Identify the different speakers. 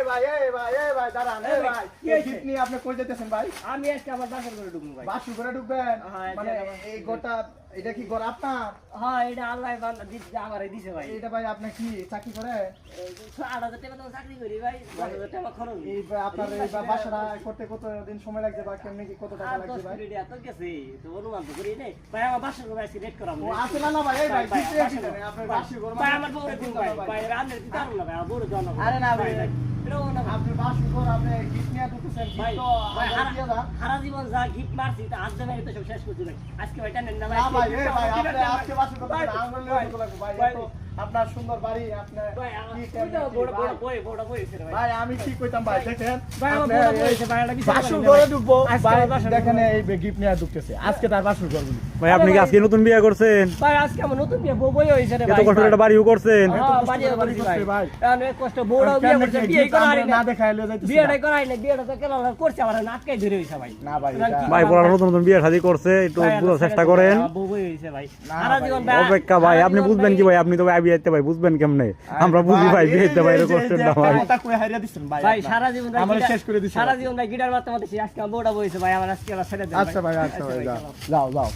Speaker 1: ভাই দাঁড়ান ভাই গিফট নিয়ে আপনি কই যেতেছেন ভাই?
Speaker 2: আমি আজকে আমার বাসার করে ঢুকবো ভাই।
Speaker 1: বাসু করে ঢুকবেন? মানে এই গোটা এটা কি ঘর আপনার?
Speaker 2: হ্যাঁ এটা আল্লাহ দিচ্ছে আমারে দিছে ভাই।
Speaker 1: এটা ভাই আপনি কি চাকরি করে?
Speaker 2: 8,000 টাকা তো চাকরি করি ভাই, 10,000 টাকা খরচ।
Speaker 1: এই আপনার এই বাসাটা করতে কত দিন সময় লাগবে বা কেমনে কি কত টাকা লাগবে ভাই?
Speaker 2: এত গেছে তো অনুমান তো করি নাই ভাই। আমার বাসার করে আজকে রেট করাম।
Speaker 1: ও আছে না ভাই? এই ভাই গিফট দিবেন আপনি বাসু ঘর
Speaker 2: ভাই আমার বউরে দিন ভাই। ভাই রান্নার দিতে পারবো না ভাই, আমার বউরে দাও না।
Speaker 1: আরে না ভাই
Speaker 2: এটাও না ভাই।
Speaker 1: আপনি বাসু ঘর আপনি গিফট নিয়ে ঢুকছেন
Speaker 2: ভাই
Speaker 1: গিফট তো
Speaker 2: ভাই
Speaker 1: দিয়ে দাও।
Speaker 2: সারা জীবন যা গিফট মারছি তা আজ দেবে তো সব শেষ করছি ভাই। আজকে ভাই টানেন না ভাই।
Speaker 1: না ভাই এই ভাই আপনি আজকে বাসু ঘর আঙ্গুল নিয়ে ঢুকতে লাগবে ভাই। এত আপনার সুন্দর বাড়ি আপনি
Speaker 2: ভাই
Speaker 1: কি
Speaker 2: ওইটা বড় বড় বড় বইছে ভাই।
Speaker 1: ভাই আমি কি কইতাম ভাই দেখেন
Speaker 2: ভাই আমার বড় বইছে ভাই, এটা বিষয়
Speaker 1: বাসুর ঘরে ঢুকবো
Speaker 2: আজকে
Speaker 1: ভাই
Speaker 2: বাসুর
Speaker 1: দেখেন এই গিফট নিয়ে ঢুকতেছে আজকে তার বাসুর ঘর বলি
Speaker 3: ভাই আপনি কি আজকে নতুন বিয়ে করছেন?
Speaker 2: ভাই আজকে আমার নতুন বিয়ে বউ বই হইছে রে
Speaker 3: এত
Speaker 2: ভাই।
Speaker 3: কষ্ট একটা বাড়িও করছেন?
Speaker 2: হ্যাঁ বাড়িও
Speaker 1: বাড়ি
Speaker 2: করছি
Speaker 1: করছে
Speaker 2: ভাই।
Speaker 1: ভাই।
Speaker 2: অনেক কষ্ট বউরাও বিয়ে করছে, বিয়ে করাই
Speaker 1: না
Speaker 2: না।
Speaker 1: দেখাই লয়ে যাইতেছে
Speaker 2: বিয়েটা করাই না, বিয়েটা তো কেন করছে আমার নাটকাই ধরে হইছে ভাই।
Speaker 1: না ভাই
Speaker 3: ভাই বড় নতুন নতুন বিয়ে শাদী করছে, একটু বোঝার চেষ্টা করেন।
Speaker 2: বউ বই হইছে ভাই।
Speaker 1: না
Speaker 2: সারা
Speaker 1: ভাই,
Speaker 2: জীবন ভাই
Speaker 3: অপেক্ষা ভাই, আপনি বুঝবেন কি ভাই? আপনি তো ভাই বিয়ে দিতে ভাই বুঝবেন কেমনে? আমরা বুঝি ভাই বিয়ে দিতে ভাই এরকম করছেন না ভাই।
Speaker 1: কথা কই হারিয়ে দিছেন ভাই
Speaker 2: ভাই সারা জীবন ভাই
Speaker 1: আমারে শেষ করে দিছেন
Speaker 2: সারা জীবন ভাই গিটার মারতে মারতে আজকে আমার বউটা বইছে ভাই। আমার আজকে আবার ছেড়ে দেন
Speaker 1: আচ্ছা ভাই আচ্ছা ভাই যাও যাও